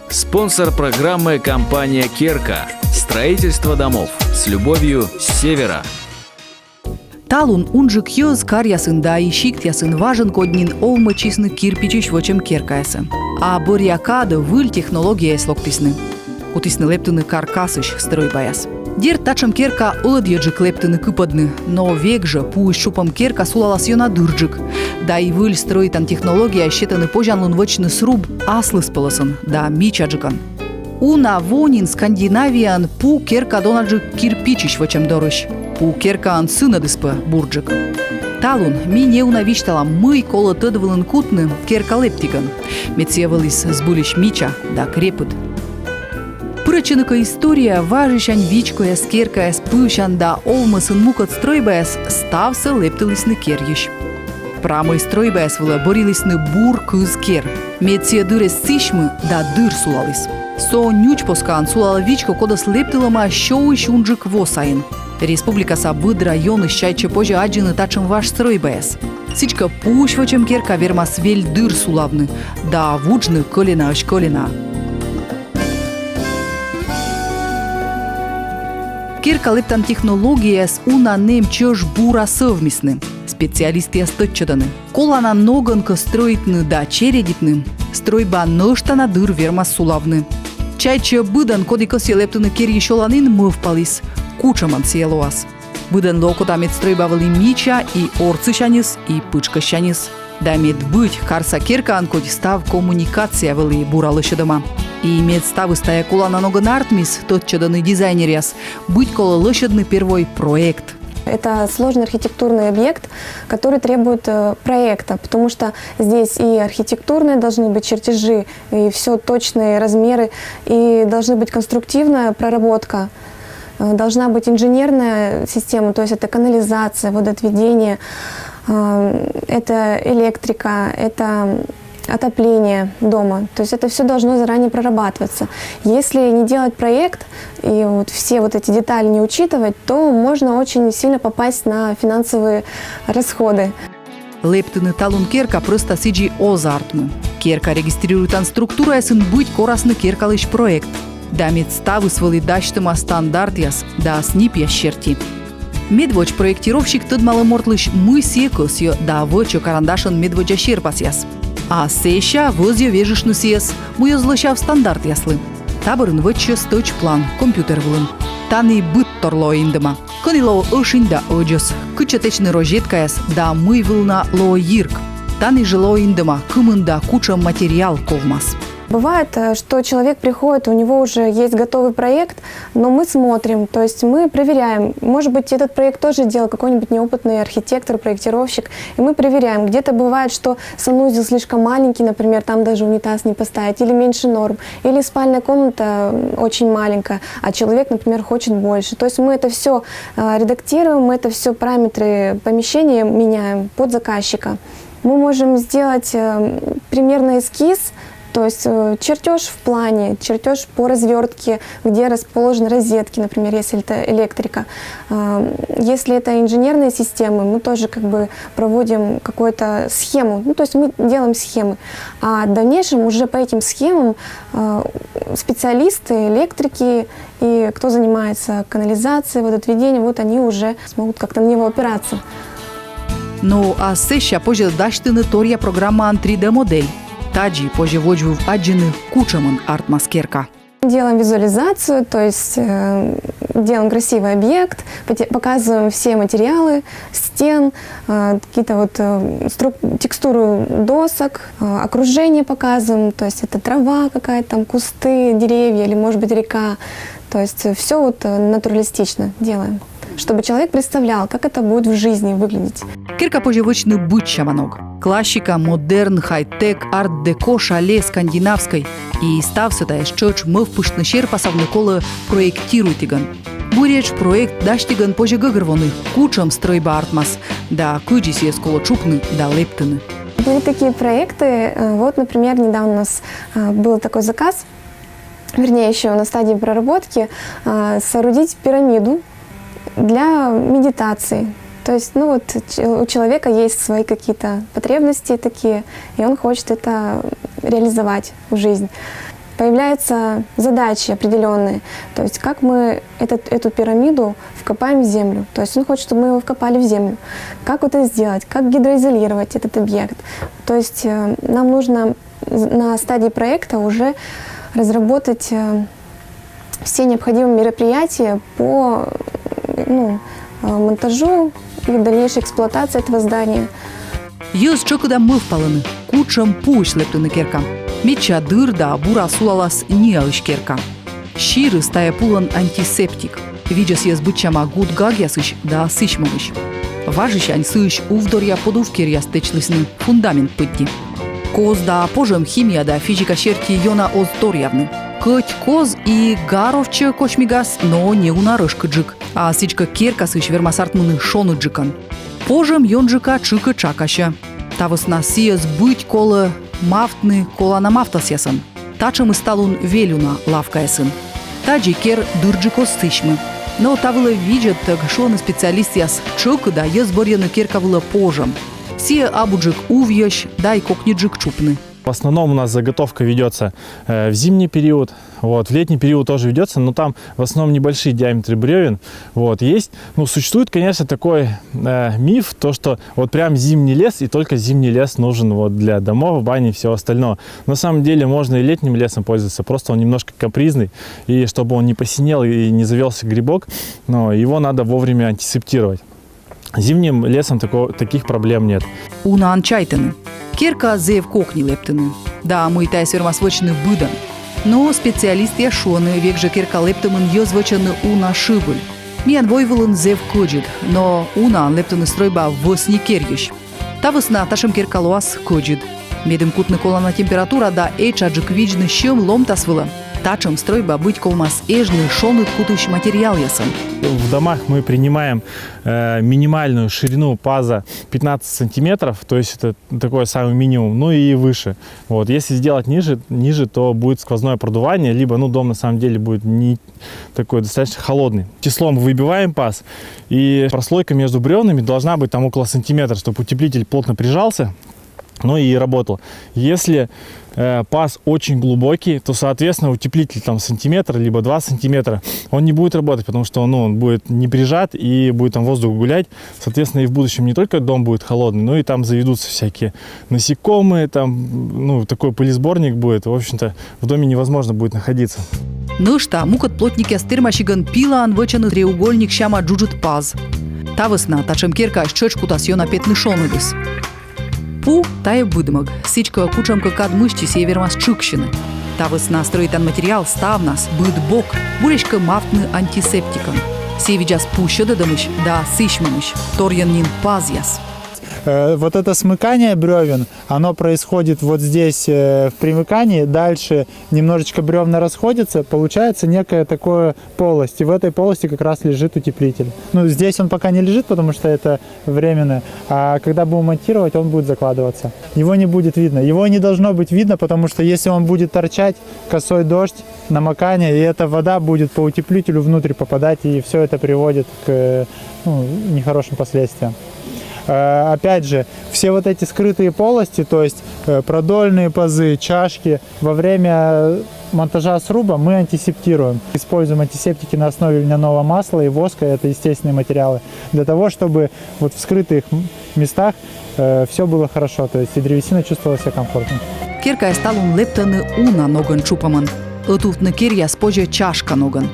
Спонсор программы – компания «Керка». Строительство домов с любовью с севера. Талун унжик йоз карьясын да и шиктясын важен коднин овмачисны кирпичиш вочем керкаясы. А борьякады выль технология слоктисны. Утисны лептыны каркасыш стройбаяс. Дер тачам керка улыдьеджик лептыны кыпадны, но век же пуй шупам керка сулалас йона дырджик. Да и выль строитан технология щетаны пожанлын вочны сруб аслыс пылысын, да мичаджикан. Уна вонин Скандинавиян пу керка донаджик кирпичиш вочем дорыш. Пу керка ан сына дыспы бурджик. Талун ми не унавишталам мый коло тыдвылын кутны керка лептиган. Мецевылис сбулиш мича да крепыт. Прычыныка история важишань вичкоя скеркая спышан да овмысын мукат стройбаяс ставсы лептылысны керьиш. Прамой стройбаяс вылы борилысны бур кыз кер. Меция дырес сишмы да дыр сулалыс. Со нюч поскан сулала вичко кодас лептылыма шоуиш унджик восайын. Республика Сабыд район ищайче позже аджины тачым ваш стройбаяс. Сичка пуш вочем керка вермас вель дыр сулавны, да вуджны колена аж колена. Керка лептан технология с уна немчёж бура совместны. Специалисты осточчаданы. Колана ногонка строитны да чередитны. Стройба нöштана дыр вермас сулавны. Чайче быдан кодикоси лептыны керьи шоланын мывпалис. Кучаман сиелуас. Быдан локота мед стройбавали мича и орцышанис, и пычкащанис. Да мед быть карса керка анкоди став коммуникация вали буралышыдыма. И мед ставы стая кулана ноган артмис, тот чаданы дизайнеряс, быть коло лышыдны первой проект. Это сложный архитектурный объект, который требует проекта, потому что здесь и архитектурные должны быть чертежи, и все точные размеры, и должна быть конструктивная проработка. Должна быть инженерная система, то есть это канализация, водоотведение, это электрика, это отопление дома. То есть это все должно заранее прорабатываться. Если не делать проект и вот все вот эти детали не учитывать, то можно очень сильно попасть на финансовые расходы. Лептыны талун керка просто сиджи озартмы. Керка регистрирует структуру, ясын быть корасны керкалыш проект. Да медставы свали даштыма стандартяс, да снип ящерти. Медвоч проектировщик тыдмалы мортлыш мы секосьё, да вочо карандашын медвоча щерпасяс. А сеща возьё вежишны сиес, муё злощав стандарт яслы. Табырын вочо сточ план, компьютер вылын. Таны быт торло индыма. Кынило ышын да оджос, кычатечны розеткаяс, да мы вылна ло йирк. Таны жило индыма, кымын да куча материал ковмас. Бывает, что человек приходит, у него уже есть готовый проект, но мы смотрим, то есть мы проверяем. Может быть, этот проект тоже делал какой-нибудь неопытный архитектор, проектировщик, и мы проверяем. Где-то бывает, что санузел слишком маленький, например, там даже унитаз не поставить, или меньше норм, или спальная комната очень маленькая, а человек, например, хочет больше. То есть мы это все редактируем, мы это все параметры помещения меняем под заказчика. Мы можем сделать примерный эскиз, то есть чертеж в плане, чертеж по развертке, где расположены розетки, например, если это электрика. Если это инженерные системы, мы тоже как бы проводим какую-то схему, ну, то есть мы делаем схемы. А в дальнейшем уже по этим схемам специалисты, электрики и кто занимается канализацией, водоотведением, вот они уже смогут как-то на него опираться. Ну, а сеща позже даштыны торья программа 3D-модель. Таджи позже воджу в аджины кучаман арт-маскерка. Делаем визуализацию, то есть делаем красивый объект, показываем все материалы стен, какие-то вот текстуру досок, окружение показываем, то есть это трава какая-то, там кусты, деревья или, может быть, река. То есть все вот натуралистично делаем, чтобы человек представлял, как это будет в жизни выглядеть. Керка позже быть шаманок. Классика, модерн, хай-тек, арт-деко, шале скандинавской. И ставсата ещёч мывпуштны щерпасавны колы проектируйтиган. Буреч проект даштиган позже гыгырвоны, кучам стройба артмас, да кыджис ес коло чупны, да лептыны. Были такие проекты. Вот, например, недавно у нас был такой заказ, вернее, еще на стадии проработки, соорудить пирамиду для медитации. То есть, ну вот, у человека есть свои какие-то потребности такие, и он хочет это реализовать в жизнь. Появляются задачи определенные, то есть как мы эту пирамиду вкопаем в землю. То есть он хочет, чтобы мы его вкопали в землю. Как это сделать, как гидроизолировать этот объект. То есть нам нужно на стадии проекта уже разработать все необходимые мероприятия по монтажу и дальнейшей эксплуатации этого здания. Йоз чокуда мы впалыны, кучам пуш лептыны керка. Меча дырда бура сулалас неалыш керка. Ширы стая пулан антисептик. Виджас ез бычама гуд гагясыш да сышмалыш. Важыш ань сыш увдорья подувкерья стечлысны фундамент пытти. Коз да пожем химия да физика шерти йона оздорьявны. Кыть коз и гаровче кошмигас, но не унарышка джик. А сичка керка сыш вермасартмыны шоны джикан. Пожем йонджика чыка чакаща. Тавыс на сиез быть колы мафтны кола на мафтас ясын. Тачым сталун велюна лавка ясын. Таджи кер дырджико стышмы. Но тавылы видят гшоны специалист яс чыка да ез борьяны керка вылы пожем. Сие абуджик увьёщ да и кокниджик чупны. В основном у нас заготовка ведется в зимний период, в летний период тоже ведется, но там в основном небольшие диаметры бревен. Есть, существует, конечно, такой миф, то что вот прям зимний лес, и только зимний лес нужен для домов, бани и всего остального. На самом деле можно и летним лесом пользоваться, просто он немножко капризный, и чтобы он не посинел и не завелся грибок, но его надо вовремя антисептировать. Зимним лесом таких проблем нет. Уна анчайтыны. Керка зев кокни лептыны. Да, мы тай свермасвочны быдан. Но специалист яшоны век же керка лептымын ёзвочаны уна шыбыль. Миян войвылын зев кыджит, но уна лептыны стройба восни керьющ. Та весна ташым керка луас кыджит. Медым кутны колана температура да эйчаджик вичны щем ломтасвыла. Тачем стройба быть колмас эжны шоны кутыш материал ясын. В домах мы принимаем минимальную ширину паза 15 сантиметров, то есть это такой самый минимум, и выше. Если сделать ниже, то будет сквозное продувание, либо дом на самом деле будет не такой достаточно холодный. Числом выбиваем паз, и прослойка между бревнами должна быть там около сантиметра, чтобы утеплитель плотно прижался, и работал. Если паз очень глубокий, то, соответственно, утеплитель там сантиметр, либо 2 сантиметра, он не будет работать, потому что он будет не прижат и будет там воздух гулять. Соответственно, и в будущем не только дом будет холодный, но и там заведутся всякие насекомые, там, такой пылесборник будет. В общем-то, в доме невозможно будет находиться. Нышта мукот плотники стырмашиган пилан вычаны треугольник щама джуджит паз. Та весна тачем керка щечку тасьона петны шонылис. Пу тая выдмаг, сичка кучамка кад мышти севермас чукщины. Та весна строитан материал ставнас, быт бок, буречка мафтны антисептиком. Севиджас пуща дадамыш, да сышмамыш, торьяннин пазьяс. Вот это смыкание бревен, оно происходит вот здесь в примыкании, дальше немножечко бревна расходятся, получается некая такая полость, и в этой полости как раз лежит утеплитель. Здесь он пока не лежит, потому что это временно, а когда будем монтировать, он будет закладываться. Его не будет видно, его не должно быть видно, потому что если он будет торчать, косой дождь, намокание, и эта вода будет по утеплителю внутрь попадать, и все это приводит к нехорошим последствиям. Опять же, все вот эти скрытые полости, то есть продольные пазы, чашки, во время монтажа сруба мы антисептируем. Используем антисептики на основе льняного масла и воска, это естественные материалы, для того, чтобы в скрытых местах все было хорошо, то есть и древесина чувствовала себя комфортно. Керка сталун лептаны уна ноган чупаман. Отувтны керья спожа чашка ноган.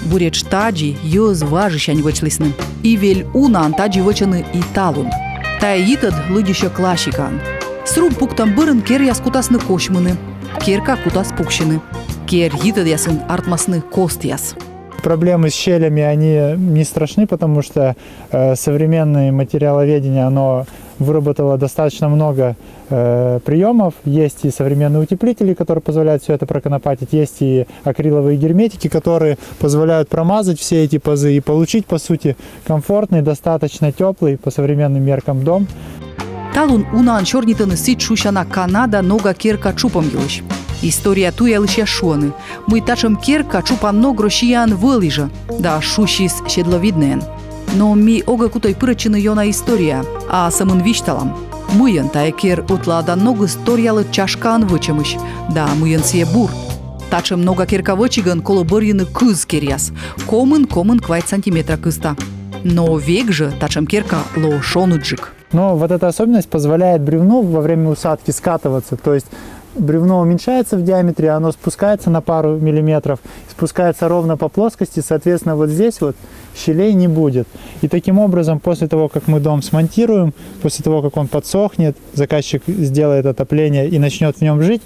Буреч таджи йоз важищань вычлисны. И вель унан таджи вычаны и талун. Та йитад лыдища клашикан. Сруб пуктам бырын кер яскутасны кошмыны. Керка кутас пукщины. Кер йитад ясын артмасны кост яс. Проблемы с щелями, они не страшны, потому что современное материаловедение, оно выработало достаточно много приемов. Есть и современные утеплители, которые позволяют все это проконопатить. Есть и акриловые герметики, которые позволяют промазать все эти пазы и получить, по сути, комфортный, достаточно теплый, по современным меркам, дом. Талун унаан чорнитыны сит шушана Канада нога керка чупом елыш. История туя лише шуаны. Мы тачем керка чупа много рощиян вылыжа, да шушис щедловиднен. Но ми ога кутой пырачыны йона история, а самын вишталам. Мыйын тая кер утлада много историялы чашкан вычемыш, да мыйын сие бур. Тачем нога керка вычиган коло бырьыны кыз керяс, комын 2 сантиметра кыста. Но век же тачем керка ло шонуджик. Но вот эта особенность позволяет бревну во время усадки скатываться, то есть бревно уменьшается в диаметре, оно спускается на пару миллиметров, спускается ровно по плоскости, соответственно, вот здесь вот щелей не будет. И таким образом, после того, как мы дом смонтируем, после того, как он подсохнет, заказчик сделает отопление и начнет в нем жить,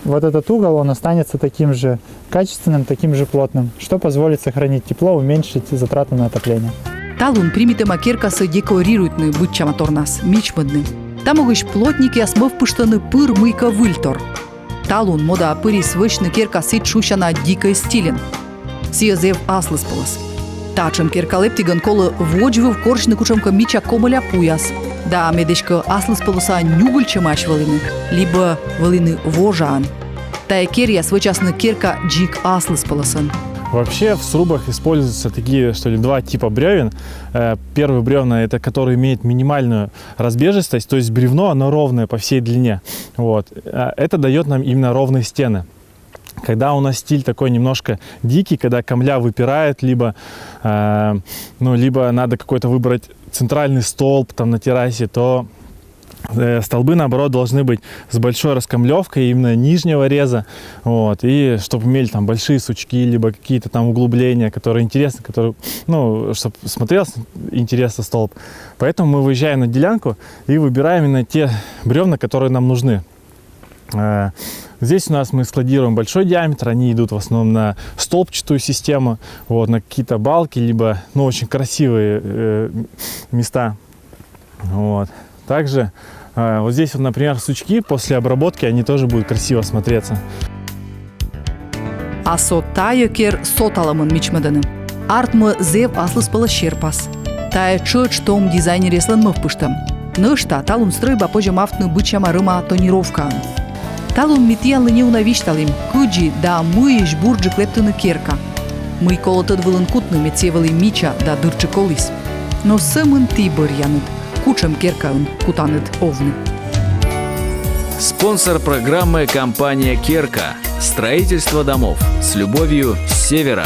вот этот угол, он останется таким же качественным, таким же плотным, что позволит сохранить тепло, уменьшить затраты на отопление. Талун примитема керкасы декорируйтны бытчама торнас, мичмыдны. Там огыш плотники осмыв пыштаны пыр мыйка выльтор. Талун мода пыри свычны керка сит шушана дикой стилен. Сиезев аслыс полос. Тачем керка лептиган колы воджвы в корчны кучамка мича комыля пуяс. Да медечка аслыс полоса нюгульча мач валины, либо валины вожан. Тая керья свычасны керка джик аслыс полосан. Вообще в срубах используются такие, что ли, 2 типа бревен. Первый бревна, это который имеет минимальную разбежистость, то есть бревно, оно ровное по всей длине. Вот. Это дает нам именно ровные стены. Когда у нас стиль такой немножко дикий, когда камля выпирает, либо надо какой-то выбрать центральный столб там на террасе, то столбы, наоборот, должны быть с большой раскамлевкой именно нижнего реза, вот, и чтобы имели там большие сучки, либо какие-то там углубления, которые интересны, которые, чтобы смотрелся интересно столб. Поэтому мы выезжаем на делянку и выбираем именно те бревна, которые нам нужны. Здесь у нас мы складируем большой диаметр, они идут в основном на столбчатую систему, вот, на какие-то балки, либо, очень красивые места, вот. Также вот здесь, вот, например, сучки после обработки, они тоже будут красиво смотреться. А тая кер соталамын мичмаданы. Артмы зев аслыс пала шерпас. Тая чöч том дизайнер есланмы впыштам. Нышта талун стройба позже мафтны бычама рыма тонировкан. Талун митьянлы не унавишталим, кыджи да мыиш бурджик лептыны керка. Мы колотыд вылын кутны мецевалы мича да дырчы колис. Но сымын ты бырьяныд. Кучам керкаун кутаныт овны. Спонсор программы — компания «Керка». Строительство домов с любовью с севера.